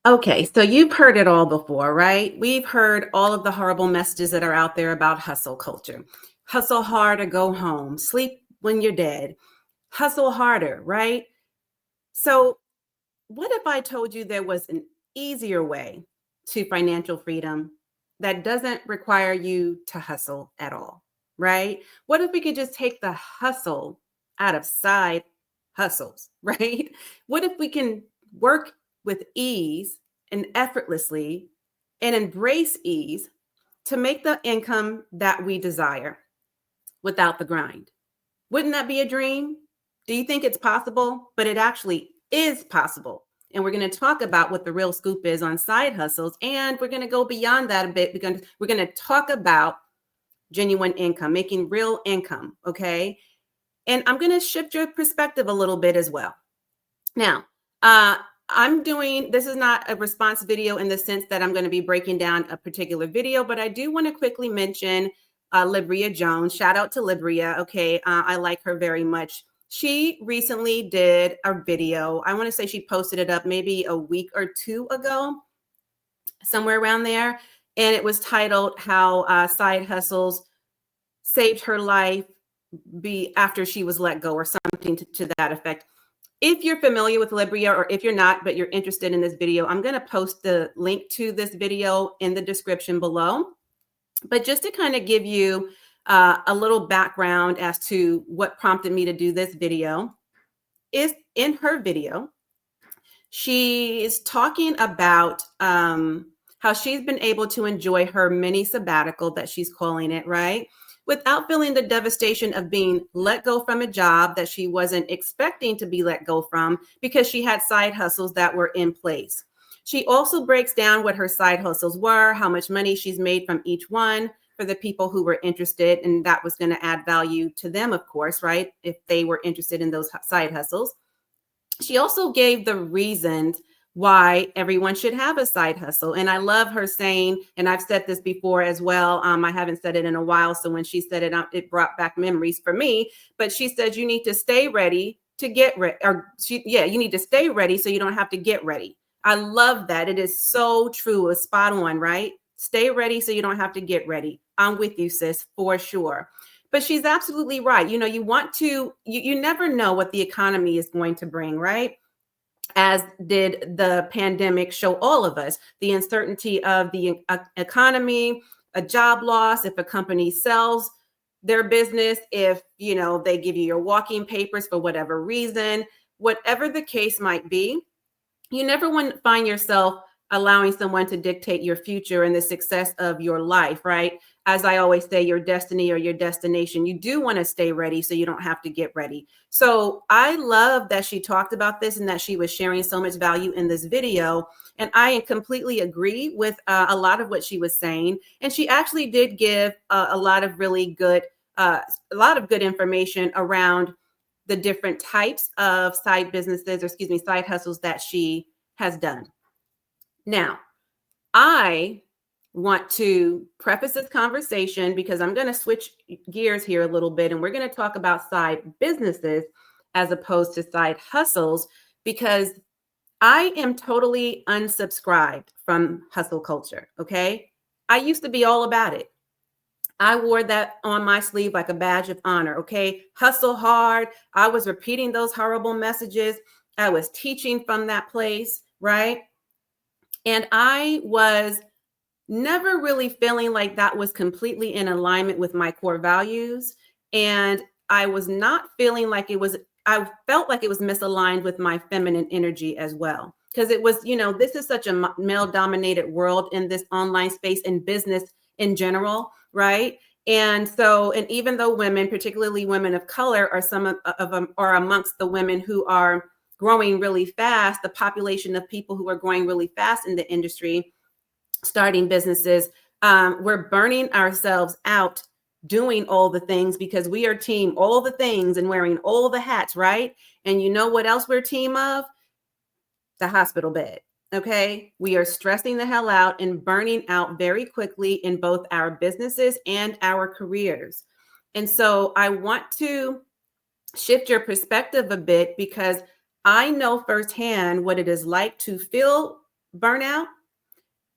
Okay, so you've heard it all before, right? We've heard all of the horrible messages that are out there about hustle culture. Hustle hard or go home, sleep when you're dead, hustle harder, right? So, what if I told you there was an easier way to financial freedom that doesn't require you to hustle at all, right? What if we could just take the hustle out of side hustles, right? What if we can work with ease and effortlessly and embrace ease to make the income that we desire without the grind? Wouldn't that be a dream? Do you think it's possible? But it actually is possible. And we're going to talk about what the real scoop is on side hustles. And we're going to go beyond that a bit because we're going to talk about genuine income, making real income. Okay. And I'm going to shift your perspective a little bit as well. Now, uh, I'm doing this is not a response video in the sense that I'm going to be breaking down a particular video, but I do want to quickly mention Libria Jones. Shout out to Libria. Okay. I like her very much. She recently did a video. I want to say she posted it up maybe a week or two ago, somewhere around there. And it was titled How Side Hustles Saved Her Life after she was let go, or something to that effect. If you're familiar with Libria, or if you're not, but you're interested in this video, I'm going to post the link to this video in the description below. But just to kind of give you a little background as to what prompted me to do this video, is in her video, she is talking about how she's been able to enjoy her mini sabbatical, that she's calling it, right? Without feeling the devastation of being let go from a job that she wasn't expecting to be let go from, because she had side hustles that were in place. She also breaks down what her side hustles were, how much money she's made from each one, for the people who were interested. And that was going to add value to them, of course, right? If they were interested in those side hustles. She also gave the reasons why everyone should have a side hustle. And I love her saying, and I've said this before as well, I haven't said it in a while, so when she said it, it brought back memories for me. But she said you need to stay ready to get ready, you need to stay ready so you don't have to get ready. I love that. It is so true. It's spot on, right? Stay ready so you don't have to get ready. I'm with you, sis, for sure. But she's absolutely right. You know, you never know what the economy is going to bring, right? As did the pandemic show all of us, the uncertainty of the economy, a job loss, if a company sells their business, if, they give you your walking papers for whatever reason, whatever the case might be, you never want to find yourself allowing someone to dictate your future and the success of your life, right? As I always say, your destiny or your destination. You do want to stay ready so you don't have to get ready. So I love that she talked about this and that she was sharing so much value in this video. And I completely agree with a lot of what she was saying. And she actually did give a lot of really good, information around the different types of side businesses, or excuse me, side hustles that she has done. Now, I want to preface this conversation because I'm going to switch gears here a little bit, and we're going to talk about side businesses as opposed to side hustles, because I am totally unsubscribed from hustle culture. Okay. I used to be all about it. I wore that on my sleeve like a badge of honor. Okay. Hustle hard. I was repeating those horrible messages. I was teaching from that place. Right. And I was never really feeling like that was completely in alignment with my core values. And I was not feeling like I felt like it was misaligned with my feminine energy as well. Because it was, this is such a male dominated world in this online space and business in general, right? And so, and even though women, particularly women of color, are some of them are amongst the women who are growing really fast, the population of people who are growing really fast in the industry, starting businesses, we're burning ourselves out doing all the things because we are team all the things and wearing all the hats, right? And you know what else we're team of? The hospital bed. Okay. We are stressing the hell out and burning out very quickly in both our businesses and our careers. And so I want to shift your perspective a bit, because I know firsthand what it is like to feel burnout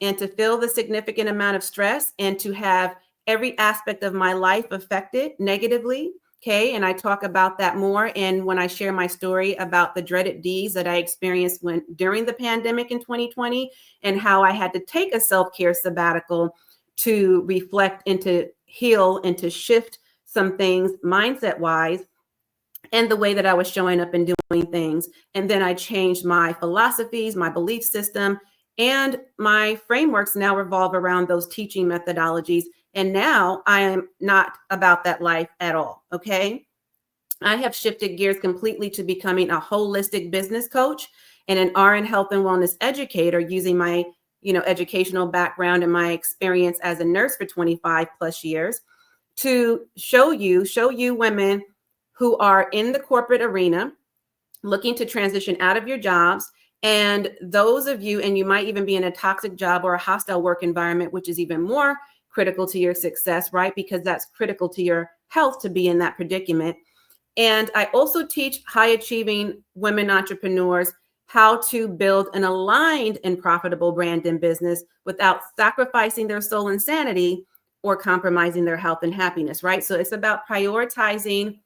and to feel the significant amount of stress and to have every aspect of my life affected negatively. Okay. And I talk about that more. And when I share my story about the dreaded D's that I experienced during the pandemic in 2020 and how I had to take a self-care sabbatical to reflect and to heal and to shift some things mindset wise and the way that I was showing up and doing things. And then I changed my philosophies, my belief system, and my frameworks now revolve around those teaching methodologies. And now I am not about that life at all. Okay. I have shifted gears completely to becoming a holistic business coach and an RN health and wellness educator using my, educational background and my experience as a nurse for 25 plus years to show you women who are in the corporate arena looking to transition out of your jobs. And those of you, and you might even be in a toxic job or a hostile work environment, which is even more critical to your success, right? Because that's critical to your health to be in that predicament. And I also teach high achieving women entrepreneurs how to build an aligned and profitable brand and business without sacrificing their soul and sanity or compromising their health and happiness, right? So it's about prioritizing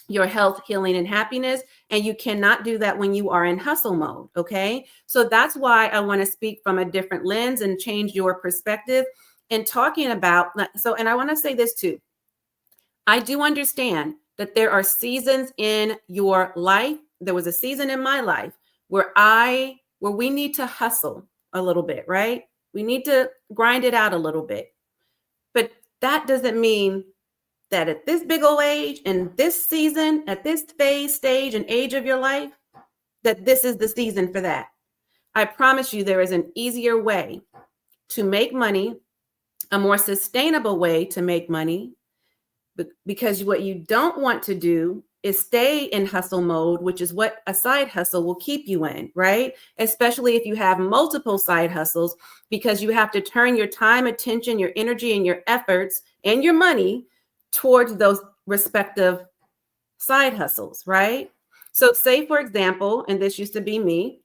your health, healing, and happiness. And you cannot do that when you are in hustle mode. Okay. So that's why I want to speak from a different lens and change your perspective and talking about. And I want to say this too. I do understand that there are seasons in your life. There was a season in my life where we need to hustle a little bit, right? We need to grind it out a little bit. But that doesn't mean that at this big old age and this season, at this stage and age of your life, that this is the season for that. I promise you there is an easier way to make money, a more sustainable way to make money, because what you don't want to do is stay in hustle mode, which is what a side hustle will keep you in, right? Especially if you have multiple side hustles, because you have to turn your time, attention, your energy, and your efforts and your money towards those respective side hustles, right? So say, for example, and this used to be me,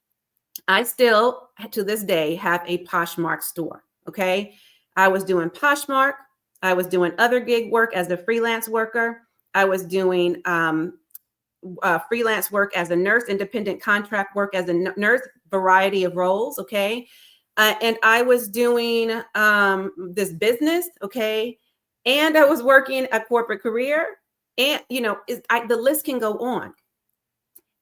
I still, to this day, have a Poshmark store, okay? I was doing Poshmark. I was doing other gig work as a freelance worker. I was doing freelance work as a nurse, independent contract work as a nurse, variety of roles, okay? And I was doing this business, okay? And I was working a corporate career. And, the list can go on.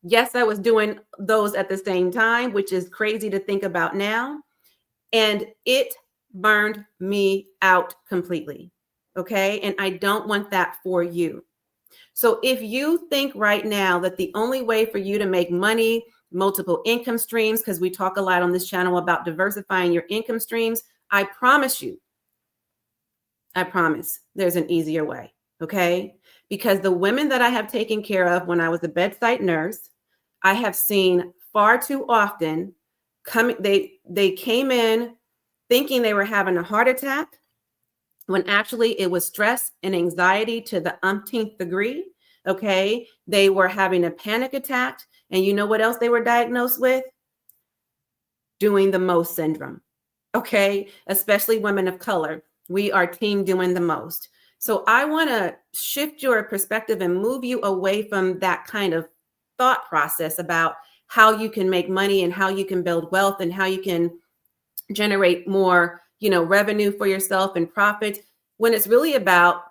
Yes, I was doing those at the same time, which is crazy to think about now. And it burned me out completely. Okay. And I don't want that for you. So if you think right now that the only way for you to make money, multiple income streams, because we talk a lot on this channel about diversifying your income streams, I promise there's an easier way. Okay. Because the women that I have taken care of when I was a bedside nurse, I have seen far too often they came in thinking they were having a heart attack when actually it was stress and anxiety to the umpteenth degree. Okay. They were having a panic attack. And you know what else they were diagnosed with? Doing the most syndrome. Okay. Especially women of color. We are team doing the most. So I want to shift your perspective and move you away from that kind of thought process about how you can make money and how you can build wealth and how you can generate more, revenue for yourself and profit, when it's really about,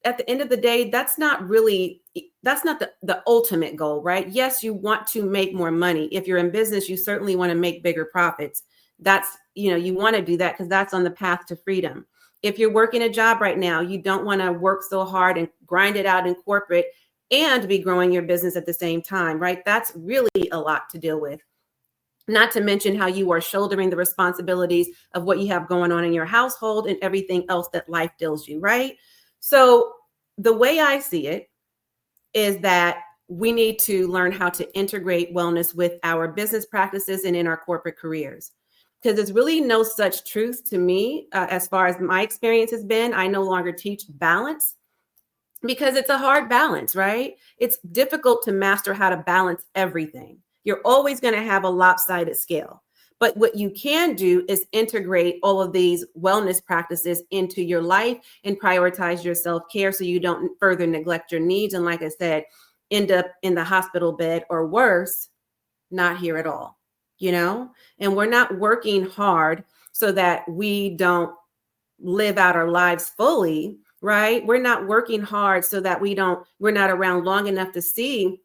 at the end of the day, that's not the ultimate goal, right? Yes, you want to make more money. If you're in business, you certainly want to make bigger profits. That's, you want to do that because that's on the path to freedom. If you're working a job right now, you don't want to work so hard and grind it out in corporate and be growing your business at the same time, right? That's really a lot to deal with. Not to mention how you are shouldering the responsibilities of what you have going on in your household and everything else that life deals you, right? So the way I see it is that we need to learn how to integrate wellness with our business practices and in our corporate careers. Because there's really no such truth to me, as far as my experience has been. I no longer teach balance because it's a hard balance, right? It's difficult to master how to balance everything. You're always going to have a lopsided scale. But what you can do is integrate all of these wellness practices into your life and prioritize your self-care so you don't further neglect your needs. And like I said, end up in the hospital bed or worse, not here at all, And we're not working hard so that we don't live out our lives fully, right? We're not working hard so that we're not around long enough to see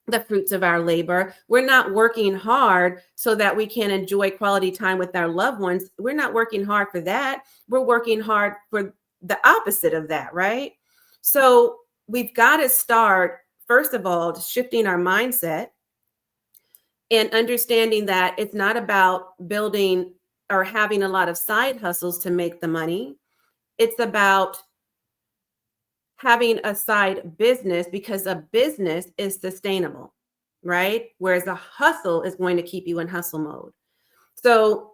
the fruits of our labor. We're not working hard so that we can enjoy quality time with our loved ones. We're not working hard for that. We're working hard for the opposite of that, right? So we've got to start, first of all, shifting our mindset and understanding that it's not about building or having a lot of side hustles to make the money. It's about having a side business because a business is sustainable, right? Whereas a hustle is going to keep you in hustle mode. So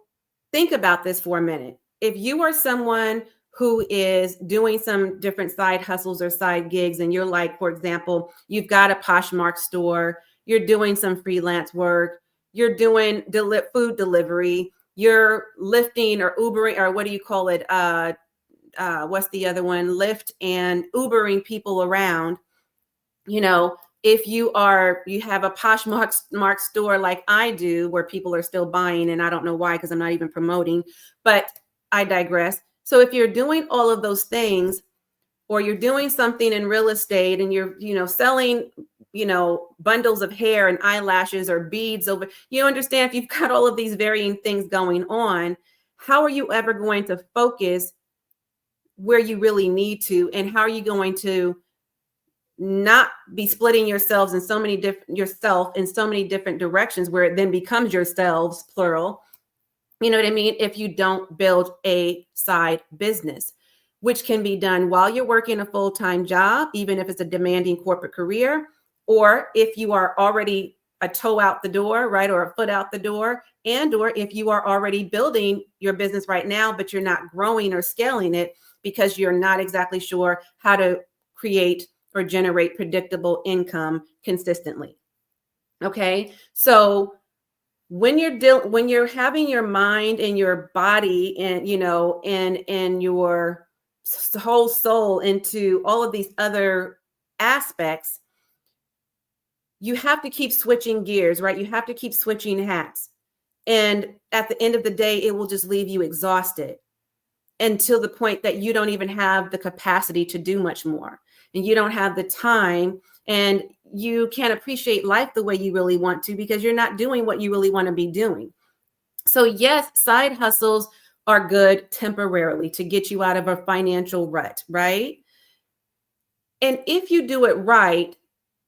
think about this for a minute. If you are someone who is doing some different side hustles or side gigs, and you're like, for example, you've got a Poshmark store, you're doing some freelance work, you're doing food delivery, you're lifting or Ubering, or what do you call it? What's the other one? Lyft and Ubering people around. If you have a Poshmark store like I do, where people are still buying, and I don't know why, because I'm not even promoting, but I digress. So if you're doing all of those things, or you're doing something in real estate and you're, selling, bundles of hair and eyelashes or beads over, you understand, if you've got all of these varying things going on, how are you ever going to focus where you really need to? And how are you going to not be splitting yourself in so many different directions, where it then becomes yourselves, plural? You know what I mean? If you don't build a side business, which can be done while you're working a full-time job, even if it's a demanding corporate career, or if you are already a toe out the door, right, or a foot out the door, or if you are already building your business right now, but you're not growing or scaling it because you're not exactly sure how to create or generate predictable income consistently. Okay, so when you're having your mind and your body and and your whole soul into all of these other aspects, you have to keep switching gears, right? You have to keep switching hats, and at the end of the day, it will just leave you exhausted until the point that you don't even have the capacity to do much more, and you don't have the time, and you can't appreciate life the way you really want to because you're not doing what you really want to be doing. So yes, side hustles are good temporarily to get you out of a financial rut, right? And if you do it right,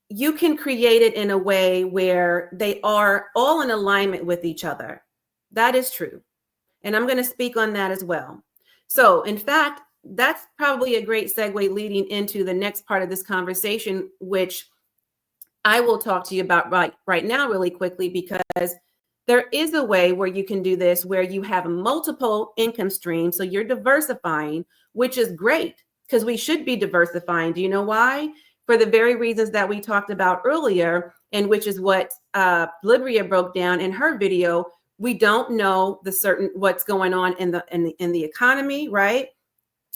you can create it in a way where they are all in alignment with each other. That is true. And I'm going to speak on that as well. So in fact, that's probably a great segue leading into the next part of this conversation, which I will talk to you about right now really quickly, because there is a way where you can do this where you have multiple income streams. So you're diversifying, which is great because we should be diversifying. Do you know why? For the very reasons that we talked about earlier, and which is what Libria broke down in her video. We don't know what's going on in the economy, right?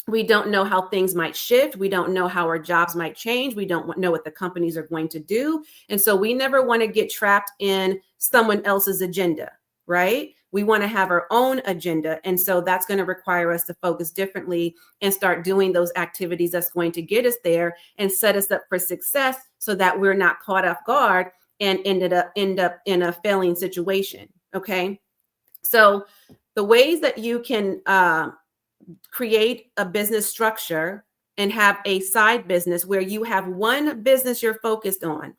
We don't know how things might shift. We don't know how our jobs might change. We don't know what the companies are going to do. And so we never want to get trapped in someone else's agenda, right? We want to have our own agenda. And so that's going to require us to focus differently and start doing those activities that's going to get us there and set us up for success so that we're not caught off guard and end up in a failing situation. Okay. So the ways that you can create a business structure and have a side business where you have one business you're focused on.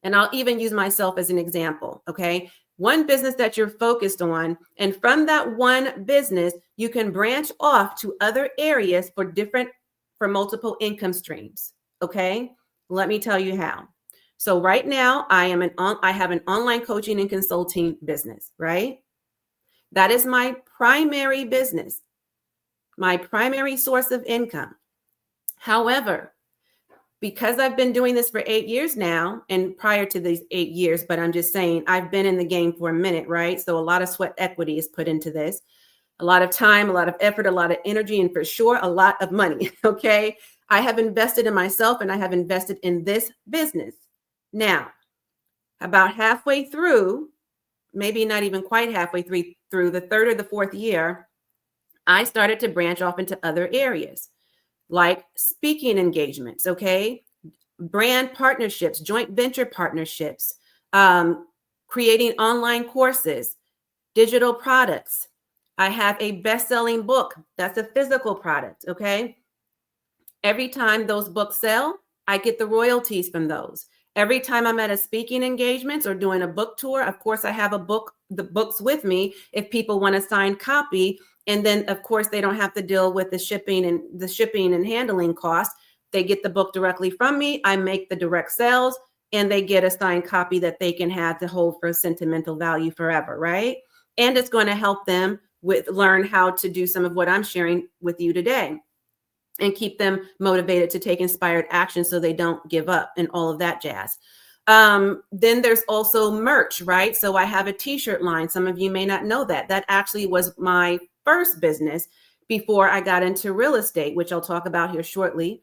And I'll even use myself as an example. Okay. One business that you're focused on. And from that one business, you can branch off to other areas for multiple income streams. Okay. Let me tell you how. So right now I have an online coaching and consulting business, right? That is my primary business, my primary source of income. However, because I've been doing this for 8 years now, and prior to these 8 years, but I'm just saying I've been in the game for a minute, right? So a lot of sweat equity is put into this, a lot of time, a lot of effort, a lot of energy, and for sure, a lot of money. Okay. I have invested in myself and I have invested in this business. Now, about halfway through, maybe not even quite halfway through the third or the fourth year, I started to branch off into other areas like speaking engagements, okay? Brand partnerships, joint venture partnerships, creating online courses, digital products. I have a best-selling book. That's a physical product, okay? Every time those books sell, I get the royalties from those. Every time I'm at a speaking engagements or doing a book tour, of course, I have the books with me if people want a signed copy. And then, of course, they don't have to deal with the shipping and handling costs. They get the book directly from me. I make the direct sales, and they get a signed copy that they can have to hold for sentimental value forever, right? And it's going to help them learn how to do some of what I'm sharing with you today, and keep them motivated to take inspired action so they don't give up and all of that jazz. Then there's also merch, right? So I have a t-shirt line. Some of you may not know that. That actually was my first business before I got into real estate, which I'll talk about here shortly.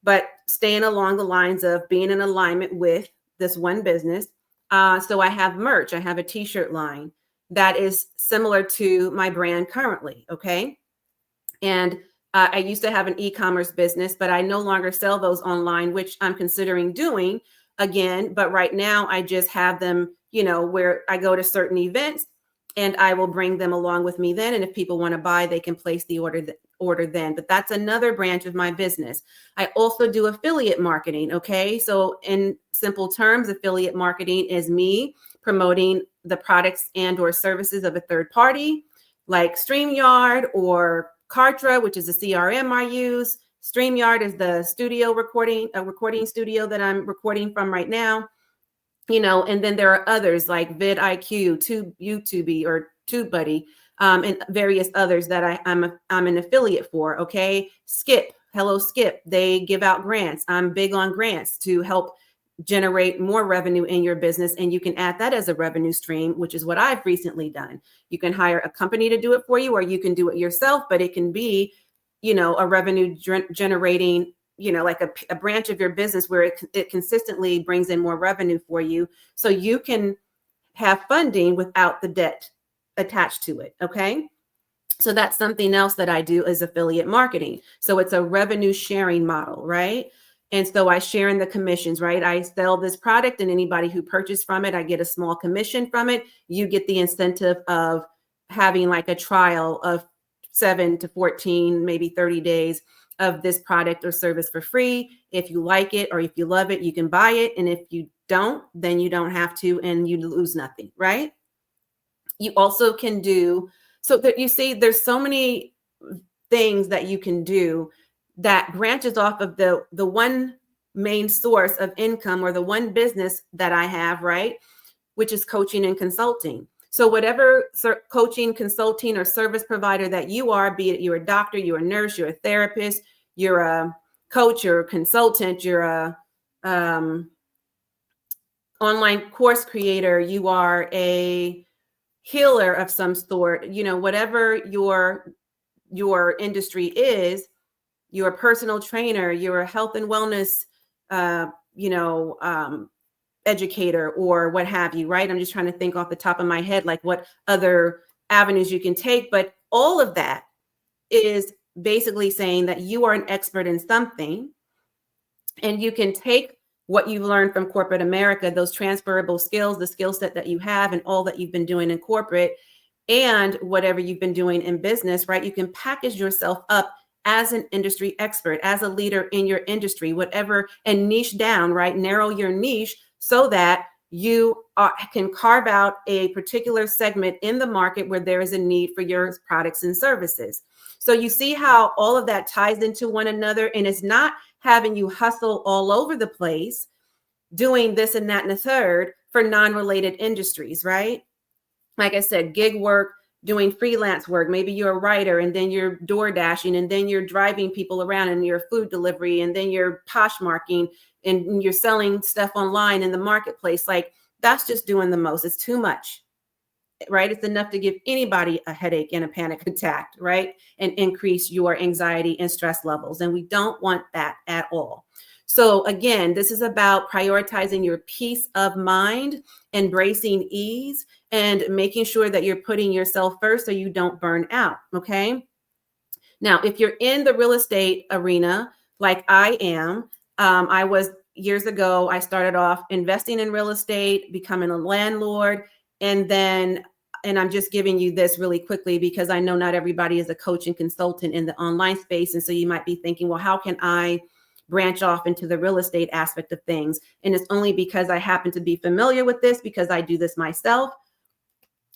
But staying along the lines of being in alignment with this one business. So I have merch. I have a t-shirt line that is similar to my brand currently, okay? And I used to have an e-commerce business, but I no longer sell those online, which I'm considering doing again. But right now I just have them, where I go to certain events and I will bring them along with me then. And if people want to buy, they can place the order then. But that's another branch of my business. I also do affiliate marketing. Okay. So in simple terms, affiliate marketing is me promoting the products and or services of a third party like StreamYard or Kartra, which is a CRM I use. StreamYard is the recording studio that I'm recording from right now. And then there are others like vidIQ, YouTube or TubeBuddy, and various others that I'm an affiliate for. Okay, Hello Skip, they give out grants. I'm big on grants to help generate more revenue in your business, and you can add that as a revenue stream, which is what I've recently done. You can hire a company to do it for you, or you can do it yourself, but it can be, a revenue generating, like a branch of your business where it consistently brings in more revenue for you, so you can have funding without the debt attached to it. Okay. So that's something else that I do is affiliate marketing. So it's a revenue sharing model, right? And so I share in the commissions, right? I sell this product and anybody who purchased from it, I get a small commission from it. You get the incentive of having like a trial of 7 to 14, maybe 30 days of this product or service for free. If you like it or if you love it, you can buy it. And if you don't, then you don't have to and you lose nothing, right? You also can do, so that you see there's so many things that you can do that branches off of the one main source of income or the one business that I have, right? Which is coaching and consulting. So whatever coaching, consulting, or service provider that you are, be it you're a doctor, you're a nurse, you're a therapist, you're a coach, you're a consultant, you're a online course creator, you are a healer of some sort, whatever your industry is, you're a personal trainer, you're a health and wellness, educator or what have you, right? I'm just trying to think off the top of my head, like what other avenues you can take. But all of that is basically saying that you are an expert in something and you can take what you've learned from corporate America, those transferable skills, the skill set that you have and all that you've been doing in corporate and whatever you've been doing in business, right? You can package yourself up as an industry expert, as a leader in your industry, whatever, and niche down, right? Narrow your niche so that you can carve out a particular segment in the market where there is a need for your products and services. So you see how all of that ties into one another, and it's not having you hustle all over the place, doing this and that and the third for non-related industries, right? Like I said, gig work, doing freelance work. Maybe you're a writer and then you're door dashing and then you're driving people around and you're food delivery and then you're Poshmarking and you're selling stuff online in the marketplace. Like that's just doing the most. It's too much, right? It's enough to give anybody a headache and a panic attack, right? And increase your anxiety and stress levels. And we don't want that at all. So again, this is about prioritizing your peace of mind, embracing ease, and making sure that you're putting yourself first so you don't burn out, okay? Now, if you're in the real estate arena, like I am, I was years ago, I started off investing in real estate, becoming a landlord, and then, and I'm just giving you this really quickly because I know not everybody is a coach and consultant in the online space. And so you might be thinking, well, how can I branch off into the real estate aspect of things? And it's only because I happen to be familiar with this because I do this myself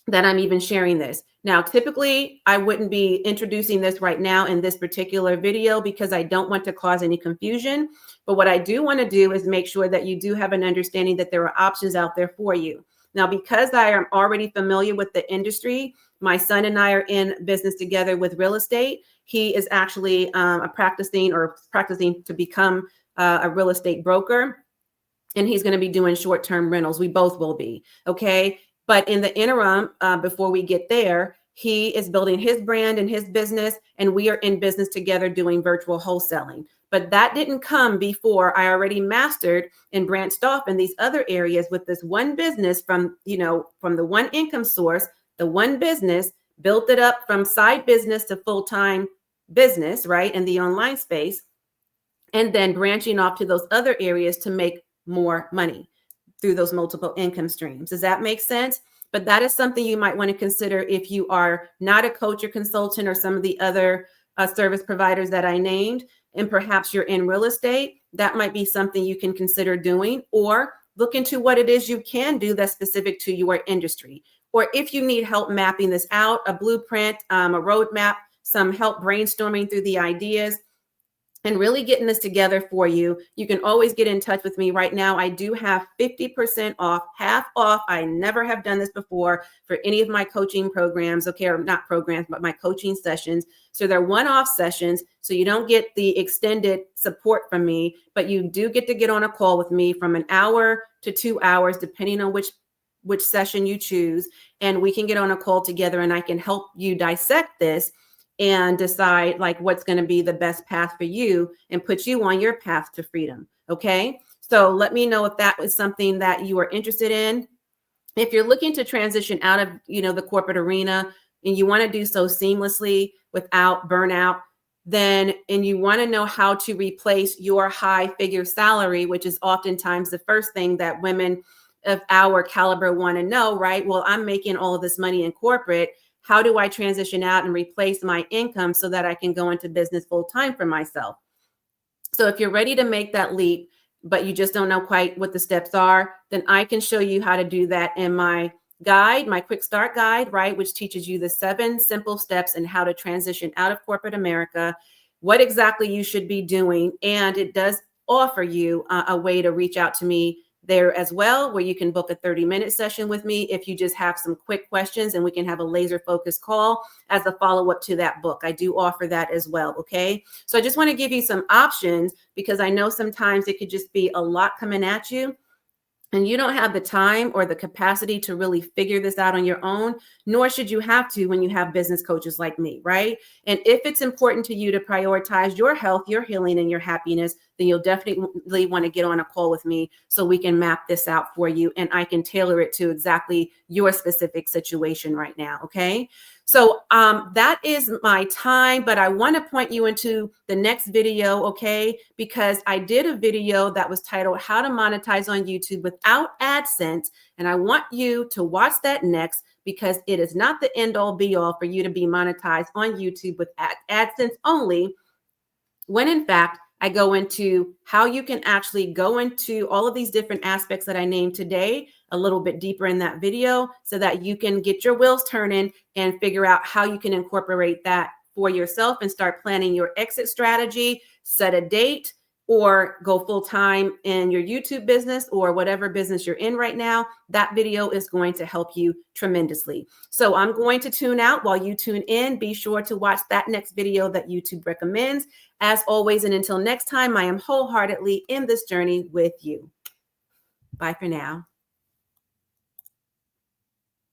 that I'm even sharing this. Now, typically, I wouldn't be introducing this right now in this particular video because I don't want to cause any confusion. But what I do want to do is make sure that you do have an understanding that there are options out there for you. Now, because I am already familiar with the industry, my son and I are in business together with real estate. He is actually practicing to become a real estate broker. And he's going to be doing short-term rentals. We both will be, okay? But in the interim, before we get there, he is building his brand and his business, and we are in business together doing virtual wholesaling. But that didn't come before I already mastered and branched off in these other areas with this one business from the one income source, the one business, built it up from side business to full-time business, right, in the online space, and then branching off to those other areas to make more money through those multiple income streams. Does that make sense? But that is something you might want to consider if you are not a coach or consultant or some of the other service providers that I named, and perhaps you're in real estate. That might be something you can consider doing, or look into what it is you can do that's specific to your industry. Or if you need help mapping this out, a blueprint, a roadmap, some help brainstorming through the ideas, and really getting this together for you, you can always get in touch with me. Right now, I do have 50% off, half off. I never have done this before for any of my coaching programs, okay, or not programs, but my coaching sessions. So they're one-off sessions, so you don't get the extended support from me, but you do get to get on a call with me from an hour to 2 hours, depending on which session you choose. And we can get on a call together and I can help you dissect this and decide like what's going to be the best path for you and put you on your path to freedom. Okay. So let me know if that was something that you are interested in. If you're looking to transition out of, the corporate arena and you want to do so seamlessly without burnout, then, and you want to know how to replace your high figure salary, which is oftentimes the first thing that women of our caliber want to know, right? Well, I'm making all of this money in corporate. How do I transition out and replace my income so that I can go into business full time for myself? So if you're ready to make that leap, but you just don't know quite what the steps are, then I can show you how to do that in my guide, my quick start guide, right? Which teaches you the 7 simple steps and how to transition out of corporate America, what exactly you should be doing. And it does offer you a way to reach out to me there as well, where you can book a 30-minute session with me if you just have some quick questions, and we can have a laser focused call as a follow-up to that book. I do offer that as well. Okay. So I just want to give you some options because I know sometimes it could just be a lot coming at you and you don't have the time or the capacity to really figure this out on your own, nor should you have to when you have business coaches like me, right? And if it's important to you to prioritize your health, your healing, and your happiness, then you'll definitely want to get on a call with me so we can map this out for you and I can tailor it to exactly your specific situation right now, okay? So that is my time, but I want to point you into the next video, okay? Because I did a video that was titled How to Monetize on YouTube Without AdSense, and I want you to watch that next because it is not the end all be all for you to be monetized on YouTube with AdSense only, when in fact, I go into how you can actually go into all of these different aspects that I named today a little bit deeper in that video so that you can get your wheels turning and figure out how you can incorporate that for yourself and start planning your exit strategy, set a date, or go full time in your YouTube business or whatever business you're in right now, that video is going to help you tremendously. So I'm going to tune out while you tune in. Be sure to watch that next video that YouTube recommends. As always, and until next time, I am wholeheartedly in this journey with you. Bye for now.